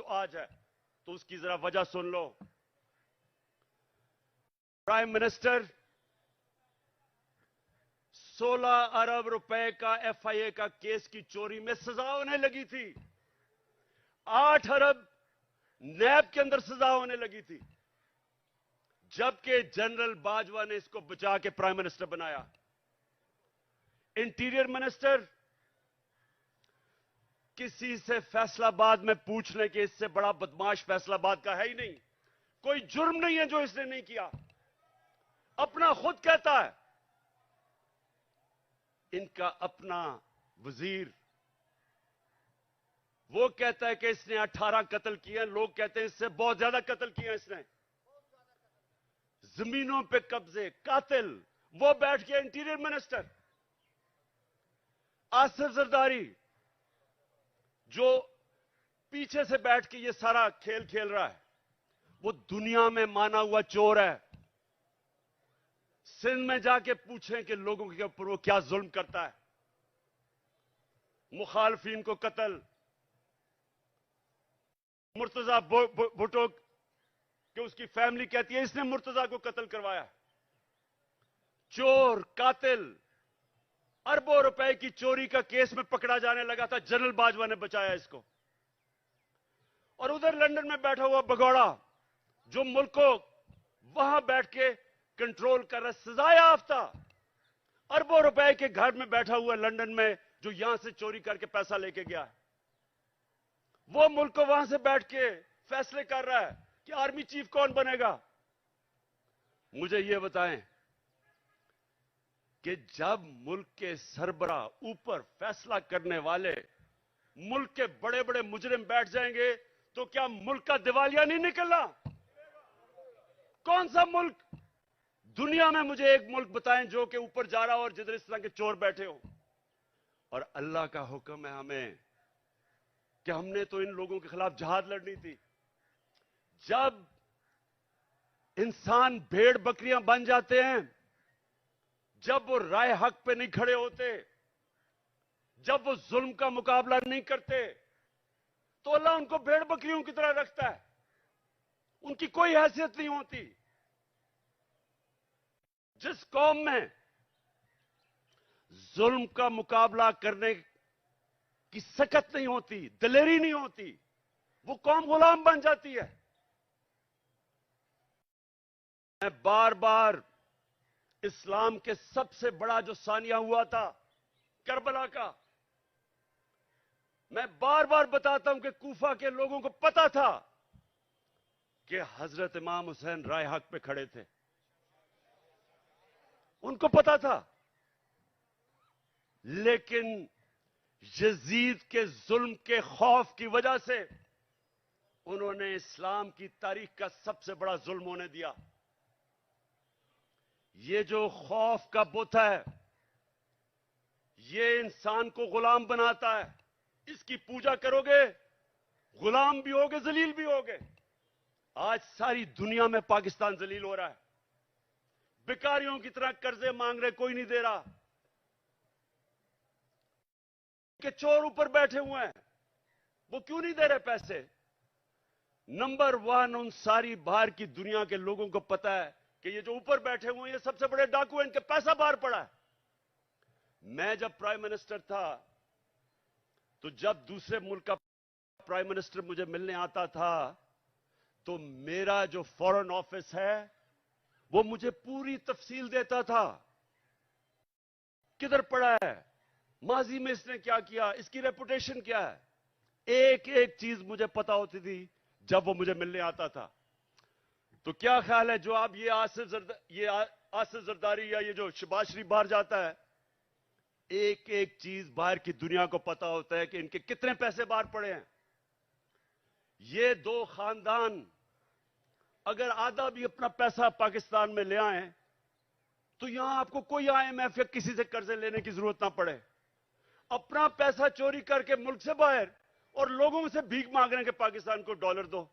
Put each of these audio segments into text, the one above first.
आज है, तो उसकी जरा वजह सुन लो। प्राइम मिनिस्टर 16 अरब रुपए का एफआईए का केस की चोरी में सजा होने लगी थी। 8 अरब नैब के अंदर सजा होने लगी थी, जबकि जनरल बाजवा ने इसको बचा के प्राइम मिनिस्टर बनाया। इंटीरियर मिनिस्टर किसी से फैसलाबाद में पूछ लें कि इससे बड़ा बदमाश फैसलाबाद का है ही नहीं। कोई जुर्म नहीं है जो इसने नहीं किया, अपना खुद कहता है। इनका अपना वजीर वो कहता है कि इसने 18 कत्ल किए, लोग कहते हैं इससे बहुत ज्यादा कत्ल किए इसने। जमीनों पे कब्जे, कातिल, वो बैठ गया इंटीरियर मिनिस्टर। आसिफ जरदारी जो पीछे से बैठ के ये सारा खेल खेल रहा है, वो दुनिया में माना हुआ चोर है। सिंध में जाके पूछें कि लोगों के ऊपर वो क्या जुल्म करता है। मुखालफिन को कत्ल, मुर्तजा भुट्टो कि उसकी फैमिली कहती है इसने मुर्तजा को कत्ल करवाया। चोर, कातिल, अरबों रुपए की चोरी का केस में पकड़ा जाने लगा था, जनरल बाजवा ने बचाया इसको। और उधर लंदन में बैठा हुआ भगौड़ा जो मुल्क को वहां बैठ के कंट्रोल कर रहा, सजाए याफ्ता, अरबों रुपए के घर में बैठा हुआ लंदन में, जो यहां से चोरी करके पैसा लेके गया है, वो मुल्क को वहां से बैठ के फैसले कर रहा है कि आर्मी चीफ कौन बनेगा। मुझे यह बताएं कि जब मुल्क के सरबरा ऊपर फैसला करने वाले मुल्क के बड़े बड़े मुजरिम बैठ जाएंगे, तो क्या मुल्क का दिवालिया नहीं निकलना? कौन सा मुल्क दुनिया में, मुझे एक मुल्क बताएं जो कि ऊपर जा रहा हो और जिधर इस तरह के चोर बैठे हो। और अल्लाह का हुक्म है हमें कि हमने तो इन लोगों के खिलाफ जहाद लड़नी थी। जब इंसान भेड़ बकरियां बन जाते हैं, जब वो राय हक पे नहीं खड़े होते, जब वो जुल्म का मुकाबला नहीं करते, तो अल्लाह उनको भेड़ बकरियों की तरह रखता है, उनकी कोई हैसियत नहीं होती। जिस कौम में जुल्म का मुकाबला करने की सकत नहीं होती, दिलेरी नहीं होती, वो कौम गुलाम बन जाती है। मैं बार बार इस्लाम के सबसे बड़ा जो सानिया हुआ था करबला का, मैं बार बार बताता हूं कि कूफा के लोगों को पता था कि हजरत इमाम हुसैन राय हक पे खड़े थे, उनको पता था। लेकिन यजीद के जुल्म के खौफ की वजह से उन्होंने इस्लाम की तारीख का सबसे बड़ा जुल्म होने दिया। ये जो खौफ का बुत है, ये इंसान को गुलाम बनाता है। इसकी पूजा करोगे, गुलाम भी होगे, जलील भी होगे। आज सारी दुनिया में पाकिस्तान जलील हो रहा है, भिखारियों की तरह कर्जे मांग रहे, कोई नहीं दे रहा, के चोर ऊपर बैठे हुए हैं, वो क्यों नहीं दे रहे पैसे? नंबर 1 उन सारी बाहर की दुनिया के लोगों को पता है कि ये जो ऊपर बैठे हुए हैं ये सबसे बड़े डाकू हैं, इनके पैसा बाहर पड़ा है। मैं जब प्राइम मिनिस्टर था, तो जब दूसरे मुल्क का प्राइम मिनिस्टर मुझे मिलने आता था, तो मेरा जो फॉरेन ऑफिस है वो मुझे पूरी तफसील देता था, किधर पड़ा है, माजी में इसने क्या किया, इसकी रेपुटेशन क्या है, एक एक चीज मुझे पता होती थी जब वो मुझे मिलने आता था। तो क्या ख्याल है, जो आप ये आसिफ जरदारी या ये जो शहबाज शरीफ बाहर जाता है, एक एक चीज बाहर की दुनिया को पता होता है कि इनके कितने पैसे बाहर पड़े हैं। ये दो खानदान अगर आधा भी अपना पैसा पाकिस्तान में ले आए, तो यहां आपको कोई आईएमएफ या किसी से कर्जे लेने की जरूरत ना पड़े। अपना पैसा चोरी करके मुल्क से बाहर और लोगों से भीख मांग रहे हैं कि पाकिस्तान को डॉलर दो।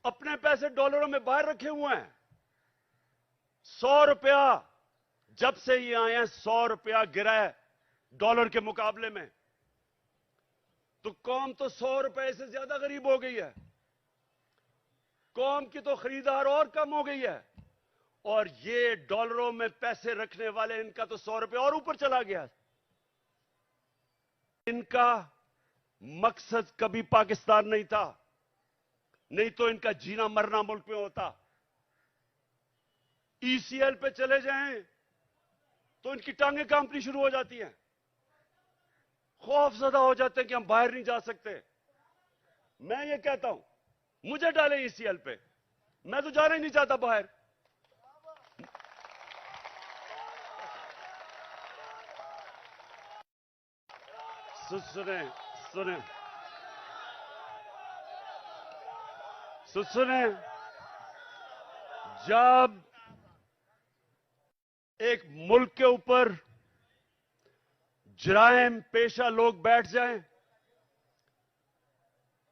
अपने पैसे डॉलरों में बाहर रखे हुए हैं। 100 रुपया जब से ये आए हैं, 100 रुपया गिरा है डॉलर के मुकाबले में। तो कौम तो 100 रुपए से ज्यादा गरीब हो गई है। कौम की तो खरीदार और कम हो गई है। और ये डॉलरों में पैसे रखने वाले, इनका तो 100 रुपए और ऊपर चला गया। इनका मकसद कभी पाकिस्तान नहीं था, नहीं तो इनका जीना मरना मुल्क में होता। ईसीएल पे चले जाएं तो इनकी टांगें कांपनी शुरू हो जाती हैं, खौफजदा हो जाते हैं कि हम बाहर नहीं जा सकते। मैं ये कहता हूं, मुझे डालें ईसीएल पे, मैं तो जाना ही नहीं चाहता बाहर। सुने सुने सुने, जब एक मुल्क के ऊपर जराइम पेशा लोग बैठ जाएं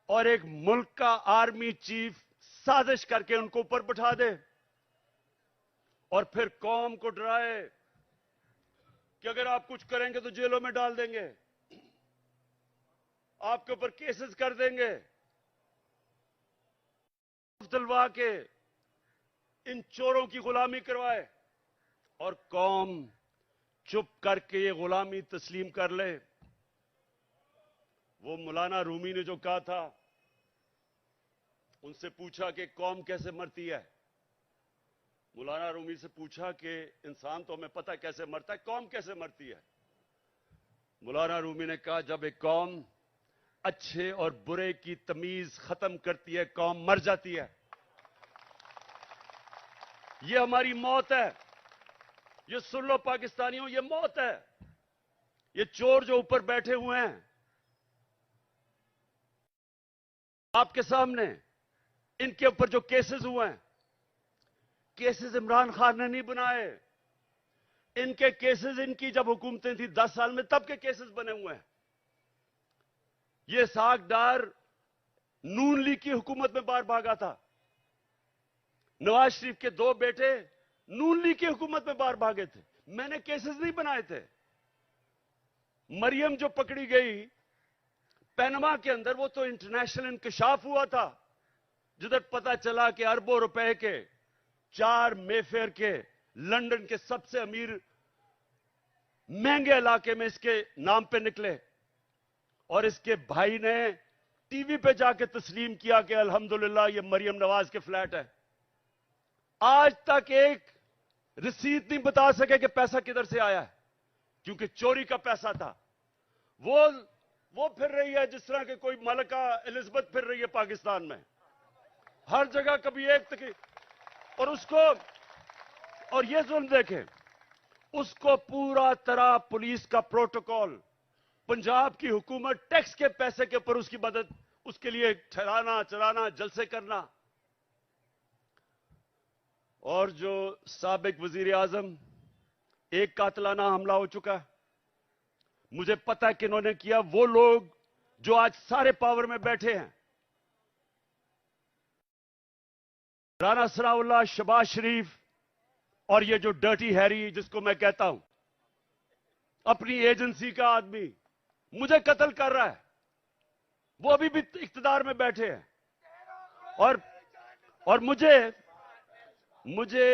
और एक मुल्क का आर्मी चीफ साजिश करके उनको ऊपर बैठा दे और फिर कौम को डराए कि अगर आप कुछ करेंगे तो जेलों में डाल देंगे, आपके ऊपर केसेस कर देंगे, दिलवा के इन चोरों की गुलामी करवाए और कौम चुप करके ये गुलामी तस्लीम कर ले। वो मौलाना रूमी ने जो कहा था, उनसे पूछा कि कौम कैसे मरती है। मौलाना रूमी से पूछा कि इंसान तो हमें पता है कैसे मरता है, कौम कैसे मरती है। मौलाना रूमी ने कहा, जब एक कौम अच्छे और बुरे की तमीज खत्म करती है, कौम मर जाती है। ये हमारी मौत है। ये सुन लो पाकिस्तानियों, ये मौत है। ये चोर जो ऊपर बैठे हुए हैं आपके सामने, इनके ऊपर जो केसेस हुए हैं, केसेस इमरान खान ने नहीं बनाए। इनके केसेस, इनकी जब हुकूमतें थी 10 साल में, तब के केसेस बने हुए हैं। ये साग डार नून लीग की हुकूमत में बाहर भागा था। नवाज शरीफ के 2 बेटे नून लीग की हुकूमत में बाहर भागे थे। मैंने केसेस नहीं बनाए थे। मरियम जो पकड़ी गई पनामा के अंदर, वो तो इंटरनेशनल इंकशाफ हुआ था, जिधर पता चला कि अरबों रुपए के 4 मेफेयर के लंदन के सबसे अमीर महंगे इलाके में इसके नाम पे निकले और इसके भाई ने टीवी पे जाके तस्लीम किया कि अल्हम्दुलिल्लाह ये मरियम नवाज के फ्लैट है। आज तक एक रसीद नहीं बता सके कि पैसा किधर से आया है, क्योंकि चोरी का पैसा था। वो फिर रही है जिस तरह के कोई मलका एलिजाबेथ फिर रही है पाकिस्तान में, हर जगह कभी एक तक। और ये जुल्म देखें, उसको पूरा तरह पुलिस का प्रोटोकॉल, पंजाब की हुकूमत टैक्स के पैसे के ऊपर उसकी मदद, उसके लिए ठहराना चलाना, जलसे करना। और जो साबिक वजीर आजम, एक कातलाना हमला हो चुका है, मुझे पता है कि इन्होंने किया। वो लोग जो आज सारे पावर में बैठे हैं, राना सनाउल्लाह, शहबाज शरीफ और ये जो डर्टी हैरी जिसको मैं कहता हूं, अपनी एजेंसी का आदमी मुझे कत्ल कर रहा है। वो अभी भी इख्तिदार में बैठे हैं और मुझे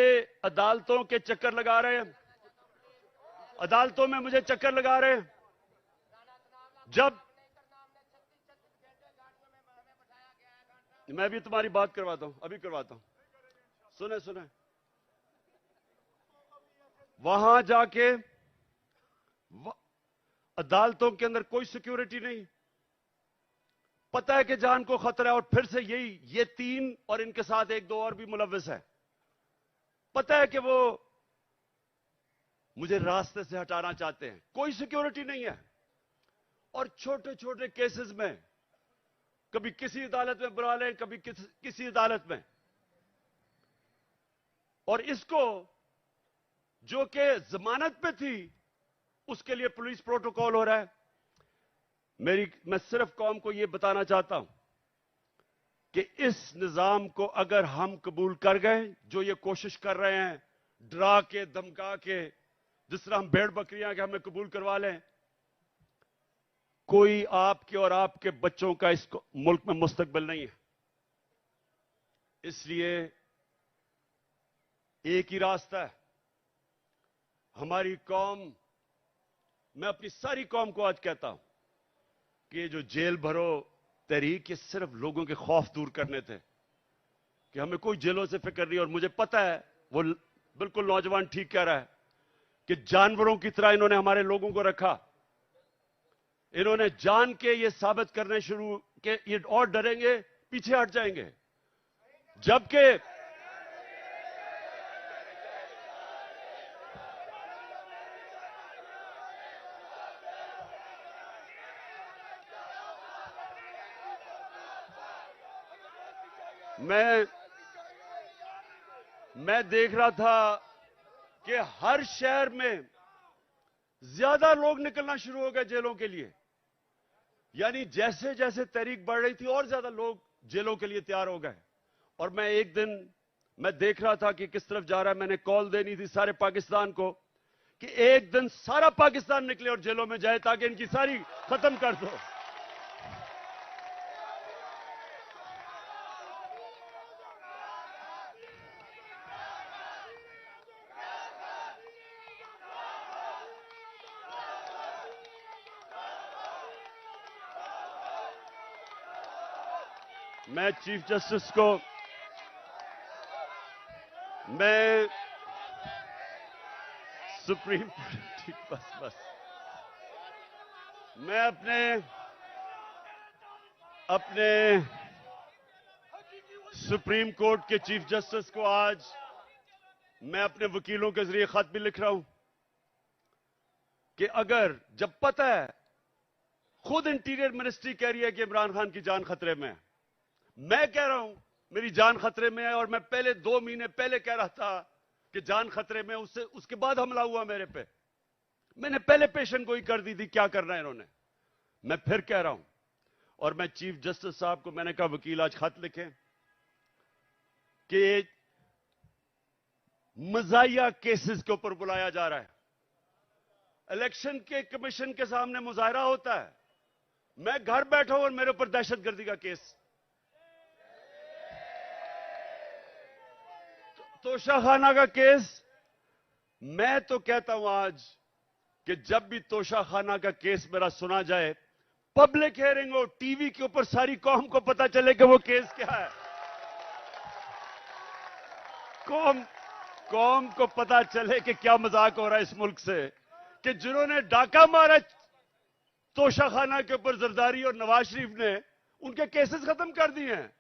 अदालतों के चक्कर लगा रहे हैं, अदालतों में मुझे चक्कर लगा रहे हैं। जब मैं भी तुम्हारी बात करवाता हूं, अभी करवाता हूं, सुने। वहां जाके अदालतों के अंदर कोई सिक्योरिटी नहीं, पता है कि जान को खतरा है। और फिर से ये 3 और इनके साथ 1-2 और भी मुलव्विस है, पता है कि वो मुझे रास्ते से हटाना चाहते हैं, कोई सिक्योरिटी नहीं है। और छोटे छोटे केसेस में कभी किसी अदालत में बुला लें, कभी किसी अदालत में। और इसको जो कि जमानत पे थी, उसके लिए पुलिस प्रोटोकॉल हो रहा है। मैं सिर्फ कौम को यह बताना चाहता हूं कि इस निजाम को अगर हम कबूल कर गए, जो ये कोशिश कर रहे हैं डरा के धमका के, जिस तरह हम भेड़ बकरियां के हमें कबूल करवा लें, कोई आपके और आपके बच्चों का इस मुल्क में मुस्तकबिल नहीं है। इसलिए एक ही रास्ता है। हमारी कौम, मैं अपनी सारी कौम को आज कहता हूं कि ये जो जेल भरो तहरीक, ये सिर्फ लोगों के खौफ दूर करने थे कि हमें कोई जेलों से फिक्र नहीं। और मुझे पता है, वो बिल्कुल नौजवान ठीक कह रहा है कि जानवरों की तरह इन्होंने हमारे लोगों को रखा। इन्होंने जान के ये साबित करने शुरू के ये और डरेंगे, पीछे हट जाएंगे। जबकि मैं देख रहा था कि हर शहर में ज्यादा लोग निकलना शुरू हो गए जेलों के लिए। यानी जैसे जैसे तहरीक बढ़ रही थी और ज्यादा लोग जेलों के लिए तैयार हो गए। और मैं एक दिन मैं देख रहा था कि किस तरफ जा रहा है। मैंने कॉल देनी थी सारे पाकिस्तान को कि एक दिन सारा पाकिस्तान निकले और जेलों में जाए ताकि इनकी सारी खत्म कर दो। मैं चीफ जस्टिस को, मैं सुप्रीम, ठीक, बस मैं अपने सुप्रीम कोर्ट के चीफ जस्टिस को आज मैं अपने वकीलों के जरिए खत भी लिख रहा हूं कि अगर, जब पता है, खुद इंटीरियर मिनिस्ट्री कह रही है कि इमरान खान की जान खतरे में है, मैं कह रहा हूं मेरी जान खतरे में है, और मैं पहले 2 महीने पहले कह रहा था कि जान खतरे में, उसके बाद हमला हुआ मेरे पे। मैंने पहले पेशन गोई कर दी थी क्या करना है इन्होंने। मैं फिर कह रहा हूं, और मैं चीफ जस्टिस साहब को मैंने कहा वकील आज खत लिखें कि मजाहिया केसेस के ऊपर बुलाया जा रहा है। इलेक्शन के कमीशन के सामने मुजाहरा होता है, मैं घर बैठा हूं और मेरे ऊपर दहशतगर्दी का केस। तोशाखाना का केस, मैं तो कहता हूं आज कि जब भी तोशाखाना का केस मेरा सुना जाए, पब्लिक हियरिंग हो, टीवी के ऊपर सारी कौम को पता चले कि वो केस क्या है। कौम को पता चले कि क्या मजाक हो रहा है इस मुल्क से, कि जिन्होंने डाका मारा तोशाखाना के ऊपर जरदारी और नवाज शरीफ ने, उनके केसेस खत्म कर दिए हैं।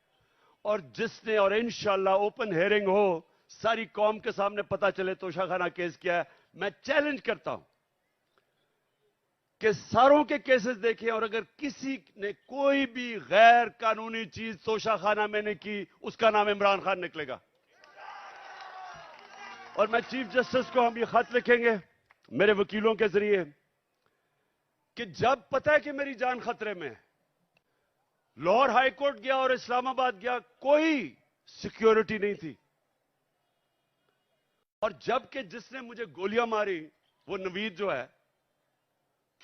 और जिसने, और इंशाल्लाह ओपन हियरिंग हो, सारी कौम के सामने पता चले तोशाखाना केस क्या है। मैं चैलेंज करता हूं कि सारों के केसेस देखें, और अगर किसी ने कोई भी गैर कानूनी चीज तोशाखाना में ने की, उसका नाम इमरान खान निकलेगा। और मैं चीफ जस्टिस को हम ये खत लिखेंगे मेरे वकीलों के जरिए कि जब पता है कि मेरी जान खतरे में है, लाहौर हाई कोर्ट गया और इस्लामाबाद गया, कोई सिक्योरिटी नहीं थी। और जबकि जिसने मुझे गोलियां मारी, वो नवीद जो है,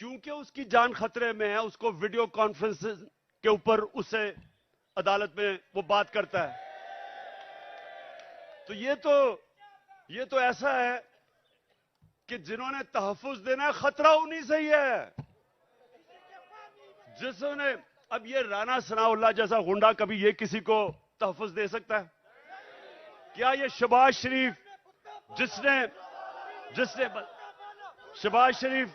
क्योंकि उसकी जान खतरे में है, उसको वीडियो कॉन्फ्रेंस के ऊपर उसे अदालत में वो बात करता है। तो ये तो ऐसा है कि जिन्होंने तहफ्फुज देना है, खतरा उन्हीं से ही है। जिसने, अब ये राना सनाउल्लाह जैसा गुंडा कभी ये किसी को तहफ्फुज दे सकता है क्या? ये शहबाज शरीफ, जिसने शहबाज शरीफ,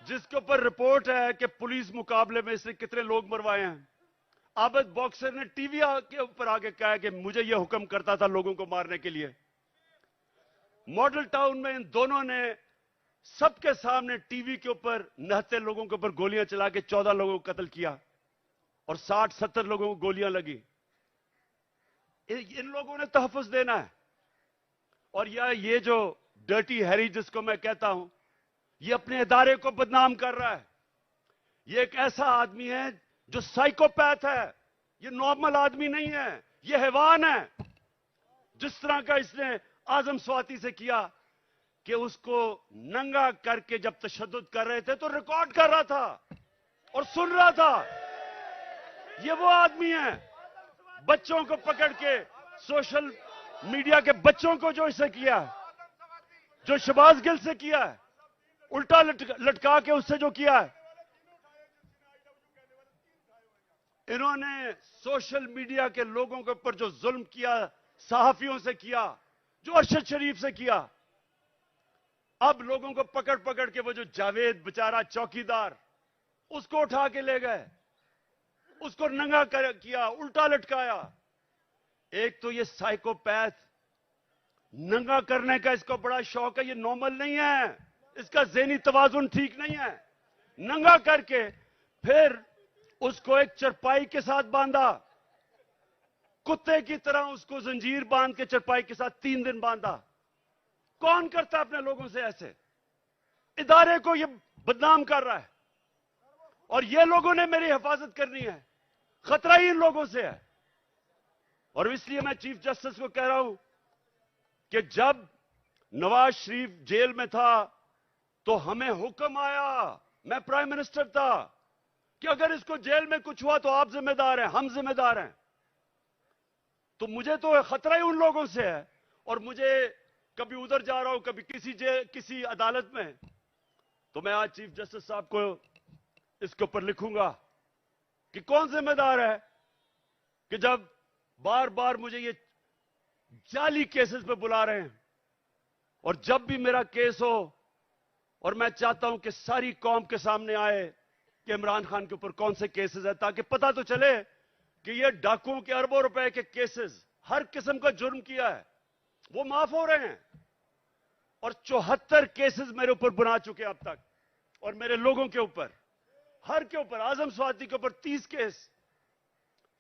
जिसके ऊपर रिपोर्ट है कि पुलिस मुकाबले में इसने कितने लोग मरवाए हैं, आबिद बॉक्सर ने टीवी के ऊपर आके कहा कि मुझे यह हुक्म करता था लोगों को मारने के लिए। मॉडल टाउन में इन दोनों ने सबके सामने टीवी के ऊपर नहते लोगों के ऊपर गोलियां चला के 14 लोगों को कत्ल किया और 60-70 लोगों को गोलियां लगी। इन लोगों ने तहफ्फुज देना है। और ये जो डर्टी हैरी जिसको मैं कहता हूं, ये अपने इदारे को बदनाम कर रहा है। ये एक ऐसा आदमी है जो साइकोपैथ है, ये नॉर्मल आदमी नहीं है, ये हैवान है। जिस तरह का इसने आजम स्वाति से किया कि उसको नंगा करके जब तशद्दुद कर रहे थे तो रिकॉर्ड कर रहा था। और सुन रहा था। ये वो आदमी है, बच्चों को पकड़ के, सोशल मीडिया के बच्चों को जो इससे किया, जो शहबाज गिल से किया है, उल्टा लटका के उससे जो किया है। इन्होंने सोशल मीडिया के लोगों के ऊपर जो जुल्म किया, सहाफियों से किया, जो अरशद शरीफ से किया, अब लोगों को पकड़ पकड़ के वो जो जावेद बेचारा चौकीदार, उसको उठा के ले गए, उसको नंगा किया, उल्टा लटकाया। एक तो ये साइकोपैथ नंगा करने का इसको बड़ा शौक है, ये नॉर्मल नहीं है, इसका ज़हनी तवाजुन ठीक नहीं है। नंगा करके फिर उसको एक चरपाई के साथ बांधा, कुत्ते की तरह उसको जंजीर बांध के चरपाई के साथ 3 दिन बांधा। कौन करता है अपने लोगों से ऐसे? इदारे को ये बदनाम कर रहा है, और ये लोगों ने मेरी हिफाजत करनी है। खतरा ही इन लोगों से है। और इसलिए मैं चीफ जस्टिस को कह रहा हूं कि जब नवाज शरीफ जेल में था तो हमें हुक्म आया, मैं प्राइम मिनिस्टर था, कि अगर इसको जेल में कुछ हुआ तो आप जिम्मेदार हैं, हम जिम्मेदार हैं। तो मुझे तो खतरा ही उन लोगों से है। और मुझे कभी उधर जा रहा हूं, कभी किसी अदालत में, तो मैं आज चीफ जस्टिस साहब को इसके ऊपर लिखूंगा कि कौन जिम्मेदार है कि जब बार बार मुझे ये जाली केसेस पे बुला रहे हैं। और जब भी मेरा केस हो, और मैं चाहता हूं कि सारी कौम के सामने आए कि इमरान खान के ऊपर कौन से केसेस है, ताकि पता तो चले कि ये डाकुओं के अरबों रुपए के केसेस, हर किस्म का जुर्म किया है, वो माफ हो रहे हैं। और 74 केसेस मेरे ऊपर बना चुके हैं अब तक, और मेरे लोगों के ऊपर, हर के ऊपर, आजम स्वाति के ऊपर 30 केस,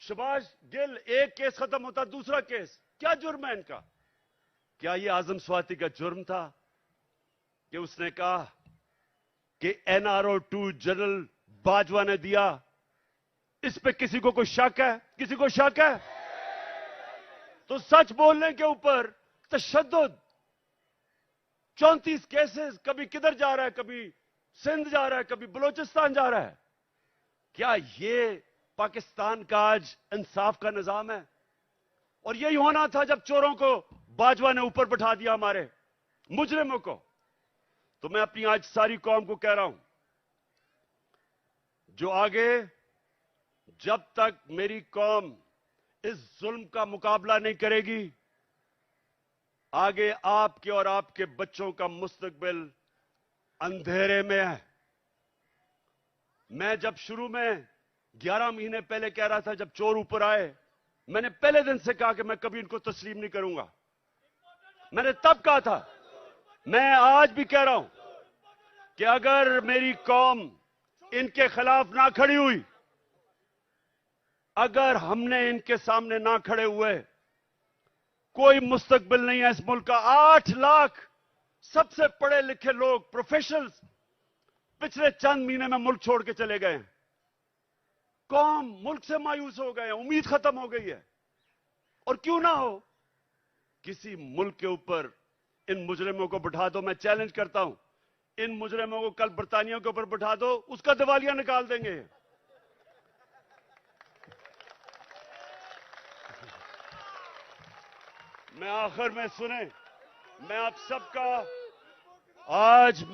शहबाज गिल एक केस खत्म होता दूसरा केस। क्या जुर्म है इनका? क्या ये आजम स्वाति का जुर्म था कि उसने कहा कि NRO 2 जनरल बाजवा ने दिया? इस पे किसी को कोई शक है? किसी को शक है? तो सच बोलने के ऊपर तशद्दुद, 34 केसेस, कभी किधर जा रहा है, कभी सिंध जा रहा है, कभी बलूचिस्तान जा रहा है। क्या ये पाकिस्तान का आज इंसाफ का निजाम है? और यही होना था जब चोरों को बाजवा ने ऊपर बैठा दिया, हमारे मुजरिमों को। तो मैं अपनी आज सारी कौम को कह रहा हूं, जो आगे, जब तक मेरी कौम इस जुल्म का मुकाबला नहीं करेगी, आगे आपके और आपके बच्चों का मुस्तकबिल अंधेरे में है। मैं जब शुरू में 11 महीने पहले कह रहा था, जब चोर ऊपर आए, मैंने पहले दिन से कहा कि मैं कभी इनको तस्लीम नहीं करूंगा। मैंने तब कहा था, मैं आज भी कह रहा हूं कि अगर मेरी कौम इनके खिलाफ ना खड़ी हुई, अगर हमने इनके सामने ना खड़े हुए, कोई मुस्तकबिल नहीं है इस मुल्क का। 8 लाख सबसे पढ़े लिखे लोग, प्रोफेशनल्स, पिछले चंद महीने में मुल्क छोड़ के चले गए हैं। कौम मुल्क से मायूस हो गए हैं, उम्मीद खत्म हो गई है। और क्यों ना हो, किसी मुल्क के ऊपर इन मुजरिमों को बिठा दो। मैं चैलेंज करता हूं, इन मुजरिमों को कल बरतानिया के ऊपर बिठा दो, उसका दिवालिया निकाल देंगे। मैं आखिर में सुने, मैं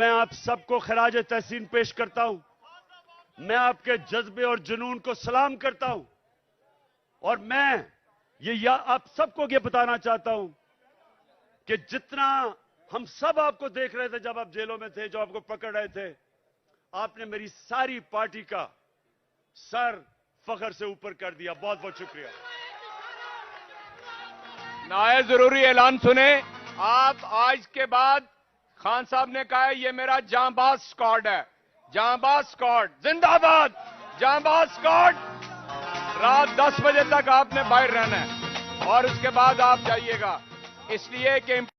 आप सबको खराज तहसीन पेश करता हूं। मैं आपके जज्बे और जुनून को सलाम करता हूं। और मैं आप सबको ये बताना चाहता हूं कि जितना हम सब आपको देख रहे थे जब आप जेलों में थे, जो आपको पकड़ रहे थे, आपने मेरी सारी पार्टी का सर फख्र से ऊपर कर दिया। बहुत बहुत शुक्रिया। नायब जरूरी ऐलान सुने। आप आज के बाद, खान साहब ने कहा है ये मेरा जांबाज स्क्वाड है, जांबाज स्क्वाड जिंदाबाद, जांबाज स्क्वाड। रात 10 बजे तक आपने बाहर रहना है और उसके बाद आप जाइएगा, इसलिए कि